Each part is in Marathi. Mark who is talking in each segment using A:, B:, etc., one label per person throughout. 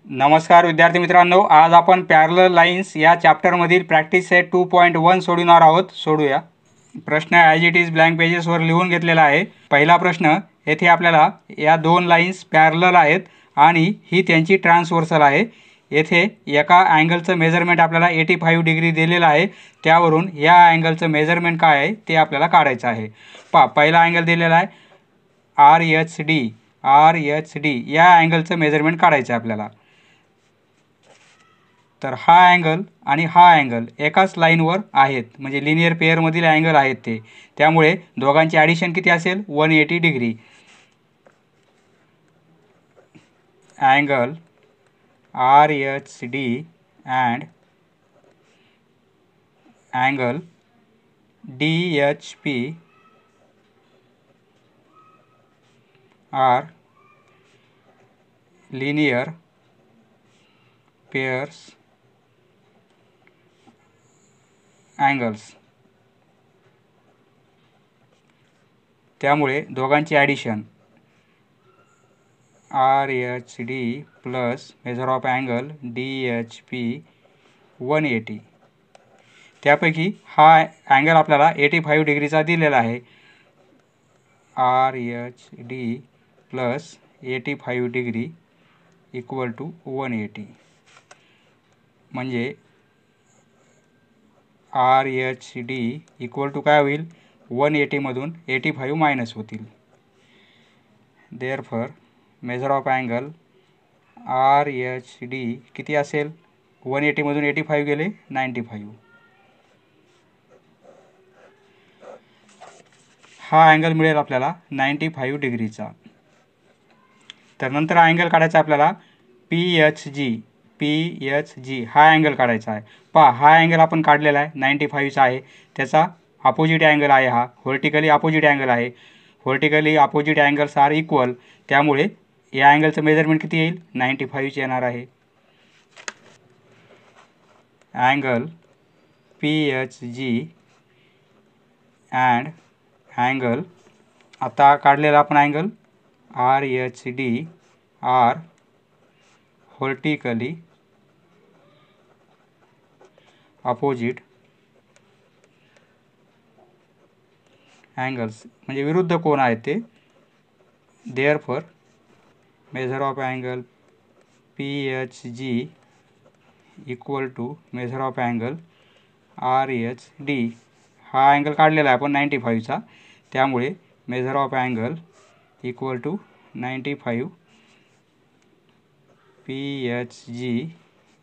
A: नमस्कार विद्यार्थी मित्रांनो, आज आपण पॅरलल लाईन्स या चॅप्टरमधील प्रॅक्टिस सेट 2.1 सोडवणार आहोत. सोडूया. प्रश्न ॲज इट इज ब्लँक पेजेसवर लिहून घेतलेला आहे. पहिला प्रश्न, येथे आपल्याला या दोन लाईन्स पॅरलल आहेत आणि ही त्यांची ट्रान्सव्हर्सल आहे. येथे एका अँगलचं मेजरमेंट आपल्याला 85 डिग्री दिलेलं आहे. त्यावरून या अँगलचं मेजरमेंट काय आहे ते आपल्याला काढायचं आहे. पहिला अँगल दिलेला आहे RHD या अँगलचं मेजरमेंट काढायचं आहे आपल्याला. तर हा अँगल आणि हा अँगल एकाच लाईनवर आहेत, म्हणजे लिनियर पेअरमधील अँगल आहेत ते. त्यामुळे दोघांची ॲडिशन किती असेल? 180 degree. Angle RHD and angle DHP are linear pairs angles. त्यामुळे दोघांची addition RHD plus measure of angle DHP 180. त्यापैकी हा अँगल आपल्याला 85 डिग्रीचा दिलेला आहे. RHD plus 85 degree equal to 180. म्हणजे RHD इक्वल टू काय होईल? 180 मधून 85 मायनस होतील. Therefore measure of angle RHD किती असेल? 180 मधून 85 गेले 95. हा अँगल मिळेल आपल्याला 95 डिग्रीचा. तर नंतर अँगल काढायचा आपल्याला PHG हा अँगल काढायचा आहे. हा अँगल आपण काढलेला आहे 95चा आहे. त्याचा अपोजिट अँगल आहे हा. व्हर्टिकली अपोजिट अँगल आहे. Vertically opposite angles are equal. त्यामुळे या अँगलचं मेजरमेंट किती येईल? 95 येणार आहे. अँगल PHG अँड अँगल आता काढलेला आपण angle RHD are vertically opposite angles, म्हणजे विरुद्ध कोन आहेत ते. Therefore measure of angle PHG equal to measure of angle RHD. हा अँगल काढलेला आहे आपण 95चा. त्यामुळे measure of angle equal to 95 PHG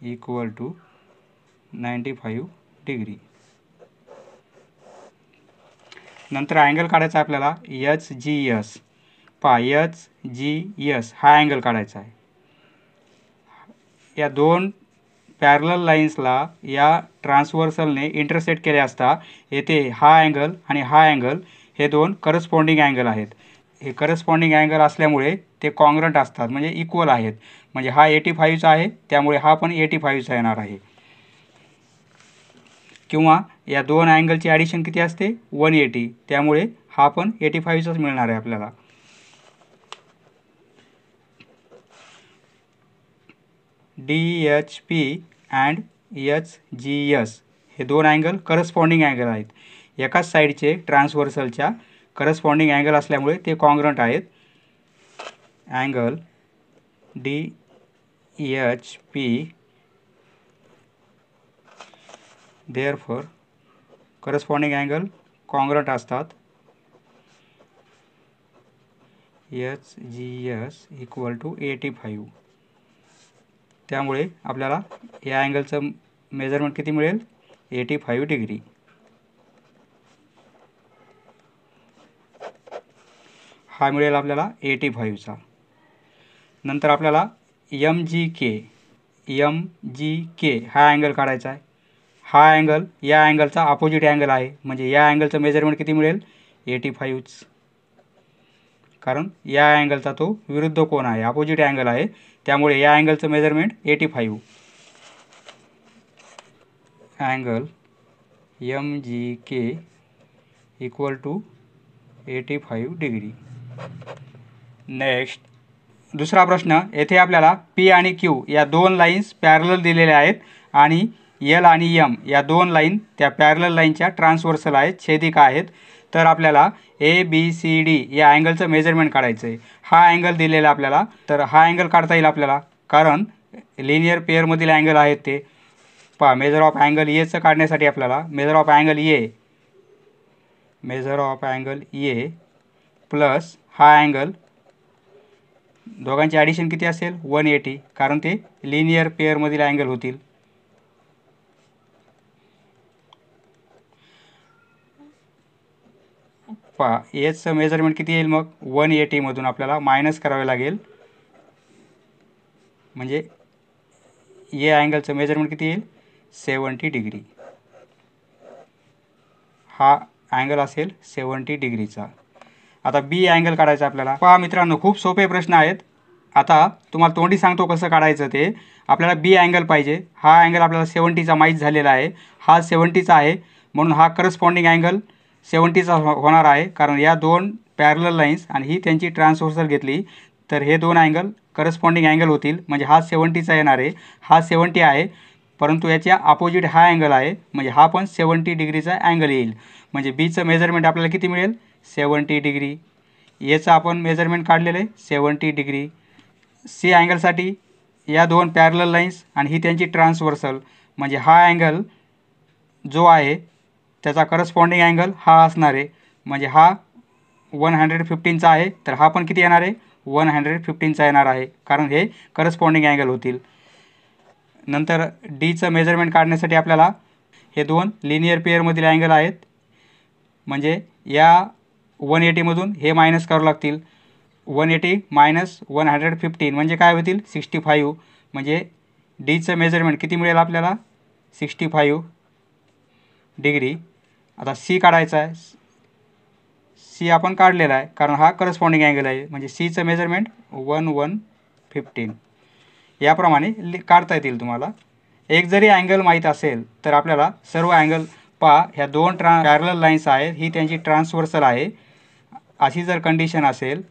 A: equal to 95 degree. नंतर अँगल काढायचा आपल्याला HGS. HGS हा अँगल काढायचा आहे. या दोन पॅरलल लाईन्सला या ट्रान्सव्हर्सलने इंटरसेक्ट केले असता येथे हा अँगल आणि हा अँगल हे दोन करस्पॉन्डिंग अँगल आहेत. हे करस्पॉन्डिंग अँगल असल्यामुळे ते कॉन्ग्रंट असतात, म्हणजे इक्वल आहेत. म्हणजे हा 85चा आहे, त्यामुळे हा पण 85चा येणार आहे. किंवा या दोन अँगलची ॲडिशन किती असते? 180. त्यामुळे हा पण 85चाच मिळणार आहे आपल्याला. DHP अँड HGS हे दोन अँगल करस्पॉन्डिंग अँगल आहेत. एकाच साईडचे ट्रान्सव्हर्सलच्या करस्पॉन्डिंग अँगल असल्यामुळे ते कॉन्ग्रंट आहेत. Angle DHP therefore corresponding angle congruent असतात. HGS equal to 85. त्यामुळे आपल्याला या अँगलचं मेजरमेंट किती मिळेल? 85 डिग्री. हा मिळेल आपल्याला 85चा. नंतर आपल्याला MGK हा अँगल काढायचा आहे. हा अँगल या अँगलचा अपोजिट अँगल आहे, म्हणजे या अँगलचं मेजरमेंट किती मिळेल? 85. कारण या अँगलचा तो विरुद्ध कोन आहे, अपोजिट अँगल आहे. त्यामुळे या अँगलचं measurement 85. Angle MGK equal to 85 degree. Next दुसरा प्रश्न, येथे आपल्याला पी आणि क्यू या दोन लाईन्स पॅरलल दिलेल्या आहेत आणि एल आणि एम या दोन लाईन त्या पॅरलल लाईनच्या ट्रान्सव्हर्सल आहेत, छेदिका आहेत. तर आपल्याला ए बी सी डी या अँगलचं मेजरमेंट काढायचं आहे. हा अँगल दिलेला आपल्याला, तर हा अँगल काढता येईल आपल्याला, कारण लिनियर पेअरमधील अँगल आहेत ते. पहा, मेजर ऑफ अँगल एचं काढण्यासाठी आपल्याला major of angle A plus हा अँगल, दोघांचे ॲडिशन किती असेल 180, कारण ते लिनियर पेअरमधील अँगल होतील. पहा, एचं मेजरमेंट किती येईल मग 180 मधून आपल्याला मायनस करावे लागेल, म्हणजे ए अँगलचं मेजरमेंट किती येईल 70 डिग्री. हा अँगल असेल 70 डिग्रीचा. आता बी अँगल काढायचा आपल्याला. पहा मित्रांनो, खूप सोपे प्रश्न आहेत. आता तुम्हाला तोंडी सांगतो कसं काढायचं ते. आपल्याला बी अँगल पाहिजे. हा अँगल आपल्याला 70चा माहीत झालेला आहे. हा 70चा आहे, म्हणून हा करस्पॉन्डिंग अँगल 70चा होणार आहे, कारण या दोन पॅरलल लाईन्स आणि ही त्यांची ट्रान्सव्हर्सल घेतली तर हे दोन अँगल करस्पॉन्डिंग अँगल होतील, म्हणजे हा 70चा येणार आहे. हा 70 आहे, परंतु याच्या अपोजिट हा अँगल आहे, म्हणजे हा पण 70 डिग्रीचा अँगल येईल. म्हणजे बीचं मेजरमेंट आपल्याला किती मिळेल 70 डिग्री. एचं आपण मेजरमेंट काढलेलं आहे 70 डिग्री. सी अँगलसाठी या दोन पॅरलल लाईन्स आणि ही त्यांची ट्रान्सव्हर्सल, म्हणजे हा अँगल जो आहे त्याचा करस्पॉन्डिंग अँगल हा असणार आहे, म्हणजे हा 115चा आहे, तर हा पण किती येणार आहे 115चा येणार आहे, कारण हे करस्पॉन्डिंग अँगल होतील. नंतर डीचं मेजरमेंट काढण्यासाठी आपल्याला हे दोन लिनियर पेअरमधील अँगल आहेत, म्हणजे या 180 मधून हे मायनस करावं लागतील. 180 मायनस 115 म्हणजे काय होतील 65, म्हणजे डीचं मेजरमेंट किती मिळेल आपल्याला 65 डिग्री. आता सी काढायचा आहे. सी आपण काढलेला आहे, कारण हा करस्पॉन्डिंग अँगल आहे, म्हणजे सीचं मेजरमेंट 115. याप्रमाणे काढता येतील तुम्हाला. एक जरी अँगल माहीत असेल तर आपल्याला सर्व अँगल, पहा ह्या दोन पॅरलल लाईन्स आहेत, ही त्यांची ट्रान्सव्हर्सल आहे. अशी जर कंडिशन असेल,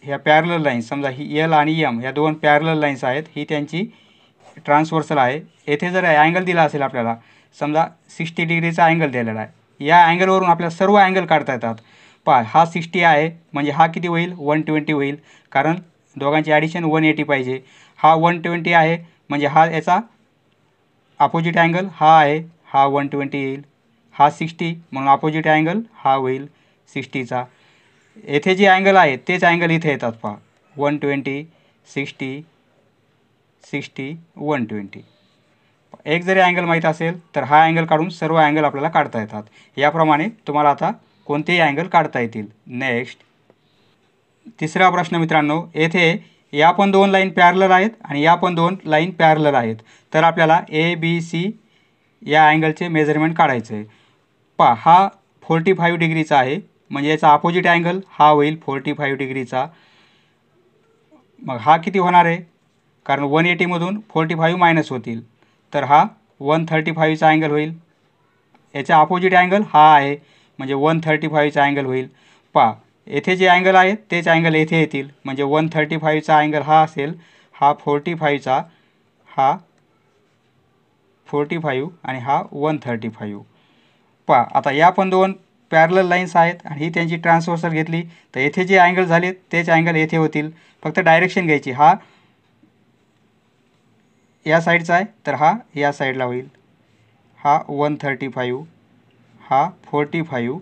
A: ह्या पॅरलल लाईन्स, समजा ही एल आणि एम ह्या दोन पॅरलल लाईन्स आहेत, ही त्यांची ट्रान्सव्हर्सल आहे. येथे जर अँगल दिला असेल आपल्याला, समजा 60 डिग्रीचा अँगल दिलेला आहे, या अँगलवरून आपल्याला सर्व अँगल काढता येतात. पहा, हा 60 आहे, म्हणजे हा किती होईल 120 होईल, कारण दोघांची ॲडिशन 180 पाहिजे. हा 120 आहे, म्हणजे हा याचा अपोजिट अँगल हा आहे, हा 120 येईल. हा 60, म्हणून अपोजिट अँगल हा होईल 60चा. येथे जे अँगल आहेत तेच अँगल इथे येतात. पहा 120 60 60 120. एक जरी अँगल माहीत असेल तर हा अँगल काढून सर्व अँगल आपल्याला काढता येतात. याप्रमाणे तुम्हाला आता कोणतेही अँगल काढता येतील. नेक्स्ट, तिसरा प्रश्न मित्रांनो, येथे या पण दोन लाईन पॅरलल आहेत आणि या पण दोन लाईन पॅरलल आहेत, तर आपल्याला ए बी सी या अँगलचे मेजरमेंट काढायचं आहे. पहा, हा 45 डिग्रीचा आहे, म्हणजे याचा अपोजिट अँगल हा होईल 45 डिग्रीचा. मग हा किती होणार आहे, कारण 180 मधून 45 मायनस होतील, तर हा 135चा अँगल होईल. याचा अपोजिट अँगल हा आहे, म्हणजे 135चा अँगल होईल. पहा, येथे जे अँगल आहेत तेच अँगल येथे येतील, म्हणजे 135चा अँगल हा असेल, हा 45चा, हा 45 आणि हा 135. पहा, आता या पण दोन पॅरलल लाईन्स आहेत आणि ही त्यांची ट्रान्सव्हर्सल घेतली, तर येथे जे अँगल झाले तेच अँगल येथे होतील. फक्त डायरेक्शन घ्यायची. हा या साईडचा आहे, तर हा या साईडला होईल. हा 135, हा 45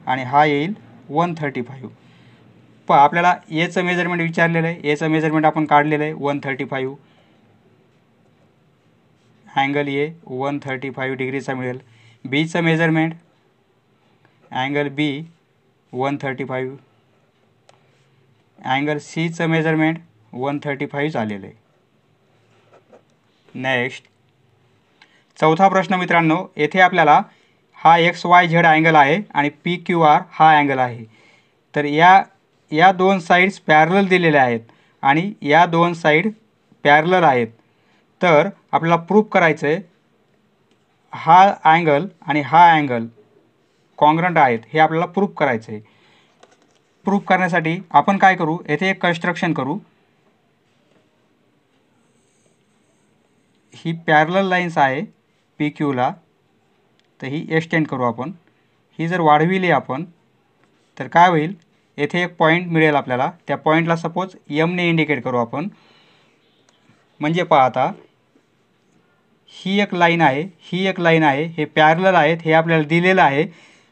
A: आणि हा येईल 135. पहा, आपल्याला एचं मेजरमेंट विचारलेलं आहे. एचं मेजरमेंट आपण काढलेलं आहे 135. अँगल ए 135 डिग्रीचा मिळेल. बीचं मेजरमेंट, अँगल बी 135. अँगल सीचं मेजरमेंट 135 झालेलं आहे. नेक्स्ट, चौथा प्रश्न मित्रांनो, येथे आपल्याला हा XYZ अँगल आहे आणि PQR हा अँगल आहे. तर या दोन साईड्स पॅरलल दिलेल्या आहेत आणि या दोन साईड पॅरलल आहेत. तर आपल्याला प्रूफ करायचं आहे हा अँगल आणि हा अँगल कॉन्ग्रंट आहेत, हे आपल्याला प्रूफ करायचं आहे. प्रूफ करण्यासाठी आपण काय करू, येथे एक कन्स्ट्रक्शन करू. ही पॅरलल लाईन्स आहे पी क्यूला, तर ही एक्सटेंड करू आपण. ही जर वाढविली आपण तर काय होईल, येथे एक पॉईंट मिळेल आपल्याला. त्या पॉईंटला सपोज एमने इंडिकेट करू आपण. म्हणजे पहा आता ही एक लाईन आहे, ही एक लाईन आहे, हे पॅरलल आहेत, हे आपल्याला दिलेलं आहे.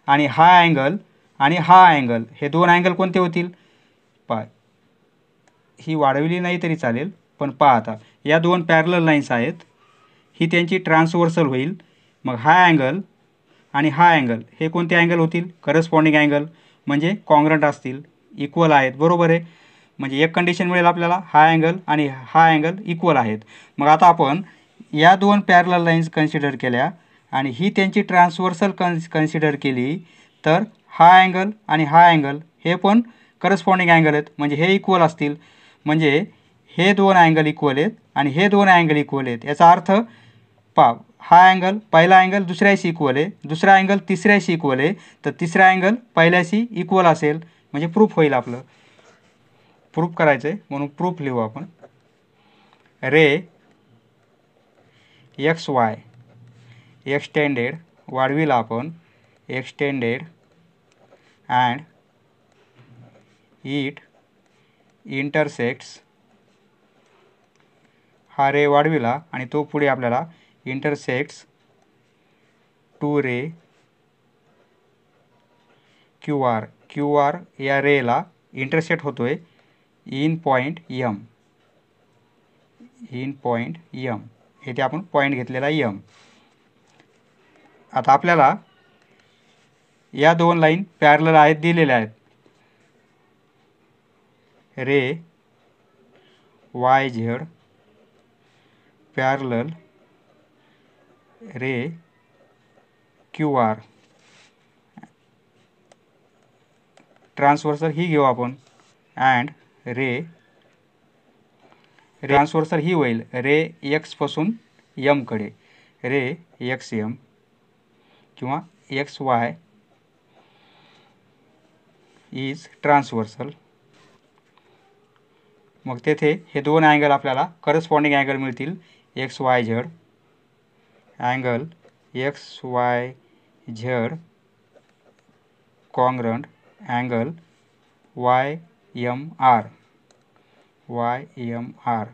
A: आणि हा अँगल आणि हा अँगल, हे दोन अँगल कोणते होतील पहा. ही वाढवली नाही तरी चालेल, पण पहा आता या दोन पॅरलल लाईन्स आहेत, ही त्यांची ट्रान्सव्हर्सल होईल. मग हा अँगल आणि हा अँगल हे कोणते अँगल होतील, करस्पॉन्डिंग अँगल, म्हणजे कॉन्ग्रंट असतील, इक्वल आहेत. बरोबर आहे. म्हणजे एक कंडिशन मिळेल आपल्याला, हा अँगल आणि हा अँगल इक्वल आहेत. मग आता आपण या दोन पॅरलल लाईन्स कन्सिडर केल्या आणि ही त्यांची ट्रान्सव्हर्सल कन्सिडर केली, तर हा अँगल आणि हा अँगल हे पण करस्पॉन्डिंग अँगल आहेत, म्हणजे हे इक्वल असतील. म्हणजे हे दोन अँगल इक्वल आहेत आणि हे दोन अँगल इक्वल आहेत. याचा अर्थ पहा, हा अँगल पहिला अँगल दुसऱ्याशी इक्वल आहे, दुसरा अँगल तिसऱ्याशी इक्वल आहे, तर तिसरा अँगल पहिल्याशी इक्वल असेल, म्हणजे प्रूफ होईल. आपलं प्रूफ करायचं आहे म्हणून प्रूफ लिहू आपण. रे एक्स वाय एक्सटेंडेड, वाढविला आपण, एक्सटेंडेड अँड इट इंटरसेक्ट्स. हा रे वाढविला आणि तो पुढे आपल्याला intersects to ray Q R. Q R या रेला इंटरसेक्ट होतोय in point M. In point M, येथे आपण पॉईंट घेतलेला एम. आता आपल्याला या दोन लाईन पॅरलल आहेत, दिलेल्या आहेत. Ray Y Z parallel ray Q R. Transversal ही घेऊ आपण अँड रे ट्रान्सव्हर्सल ही होईल रे एक्सपासून एमकडे, रे एक्स एम किंवा एक्स वाय इज ट्रान्सव्हर्सल. मग तेथे हे दोन अँगल आपल्याला करस्पॉन्डिंग अँगल मिळतील. X Y Z angle X Y Z congruent angle Y M R. Y M R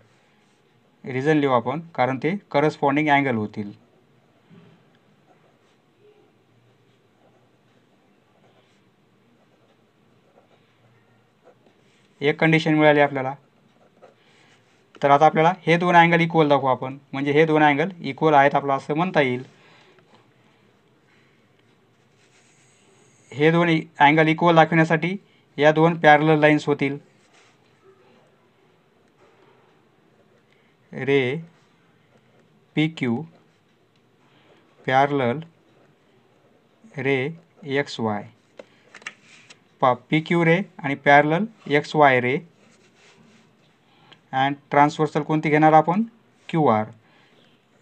A: reason लिहू आपण, कारण ते करस्पॉन्डिंग अँगल होतील. एक कंडिशन मिळाली आपल्याला. तर आता आपल्याला हे दोन अँगल इक्वल दाखवू आपण, म्हणजे हे दोन अँगल इक्वल आहेत आपलं असं म्हणता येईल. हे दोन अँगल इक्वल दाखवण्यासाठी या दोन पॅरलल लाईन्स होतील. रे पी क्यू पॅरलल रे एक्स वाय. पा पी क्यू रे आणि parallel x Y ray and transversal कोणती घेणार आपण, क्यू आर.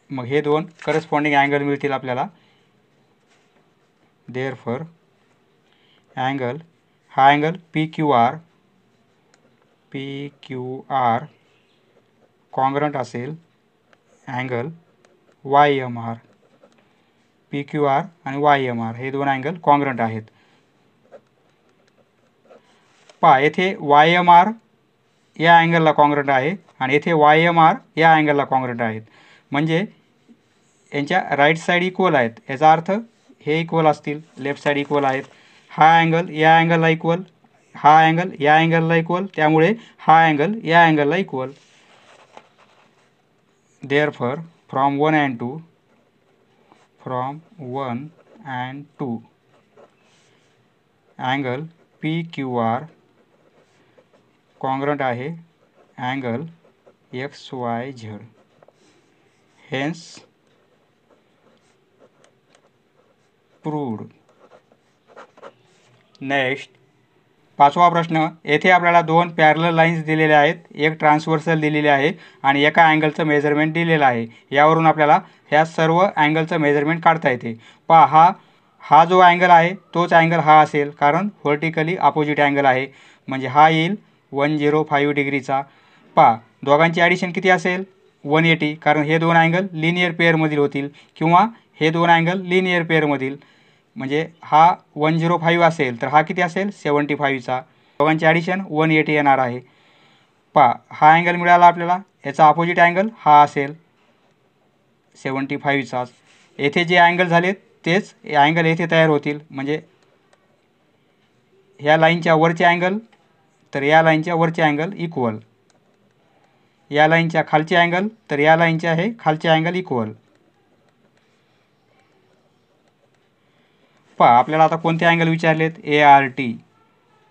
A: मग हे दोन करस्पॉन्डिंग अँगल मिळतील आपल्याला. देअरफॉर अँगल, हा angle P Q R congruent असेल angle Y M R. P Q R आणि वाय एम आर हे दोन अँगल कॉन्ग्रंट आहेत. पहा येथे वाय एम आर या अँगलला कॉन्ग्रंट आहे आणि येथे वाय एम आर या अँगलला कॉन्ग्रंट आहेत. म्हणजे यांच्या राईट साईड इक्वल आहेत. याचा अर्थ हे इक्वल असतील, लेफ्ट साईड इक्वल आहेत. हा अँगल या अँगलला इक्वल, हा अँगल या अँगलला इक्वल, त्यामुळे हा अँगल या अँगलला equal. Therefore from 1 and 2 angle P Q R congruent आहे angle X Y Z. Hence proved. Next पाचवा प्रश्न. येथे आपल्याला दोन पॅरलल लाईन्स दिलेल्या आहेत, एक ट्रान्सव्हर्सल दिलेली आहे आणि एका अँगलचं मेजरमेंट दिलेलं आहे. यावरून आपल्याला ह्या सर्व अँगलचं मेजरमेंट काढता येते. पहा हा हा जो अँगल आहे तोच अँगल हा असेल, कारण व्हर्टिकली अपोजिट अँगल आहे, म्हणजे हा येईल 105 डिग्रीचा. पहा दोघांची ॲडिशन किती असेल 180, कारण हे दोन अँगल लिनियर पेअरमधील होतील किंवा हे दोन अँगल लिनियर पेअरमधील, म्हणजे हा 105 असेल तर हा किती असेल 75चा. दोघांची ॲडिशन 180 येणार आहे. पहा हा अँगल मिळाला आपल्याला, याचा अपोजिट अँगल हा असेल 75चाच. येथे जे अँगल झाले तेच अँगल येथे तयार होतील, म्हणजे ह्या लाईनच्या वरचे अँगल तर या लाईनच्या वरचे अँगल इक्वल, या लाईनच्या खालचे अँगल तर या लाईनचे आहे खालचे अँगल इक्वल. पहा आपल्याला आता कोणते अँगल विचारलेत, ART,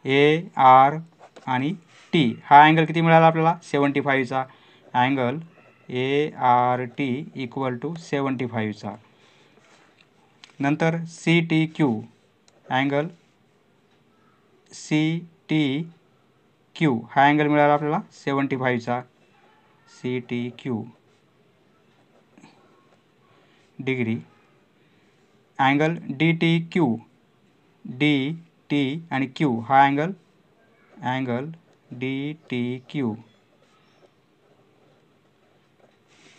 A: AR आणि T. हा अँगल किती मिळाला आपल्याला 75चा. अँगल ART इक्वल टू 75चा. नंतर CTQ, अँगल CTQ हा अँगल मिळाला आपल्याला 75चा. CTQ degree. Angle DTQ, DT आणि Q हा अँगल DTQ.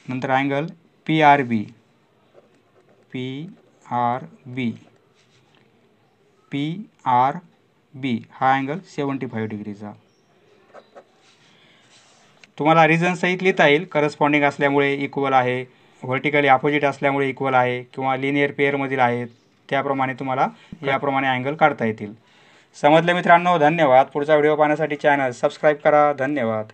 A: नंतर अँगल PRB, PRB हा अँगल 75 डिग्रीचा. तुम्हाला रिझन सहित लिहिता येईल, करस्पॉन्डिंग असल्यामुळे इक्वल आहे, व्हर्टिकली अपोजिट असल्यामुळे इक्वल आहे, किंवा लिनियर पेअरमधील आहेत, त्याप्रमाणे तुम्हाला याप्रमाणे अँगल काढता येतील. समजले मित्रांनो? धन्यवाद. पुढचा व्हिडिओ पाहण्यासाठी चॅनल सबस्क्राईब करा. धन्यवाद.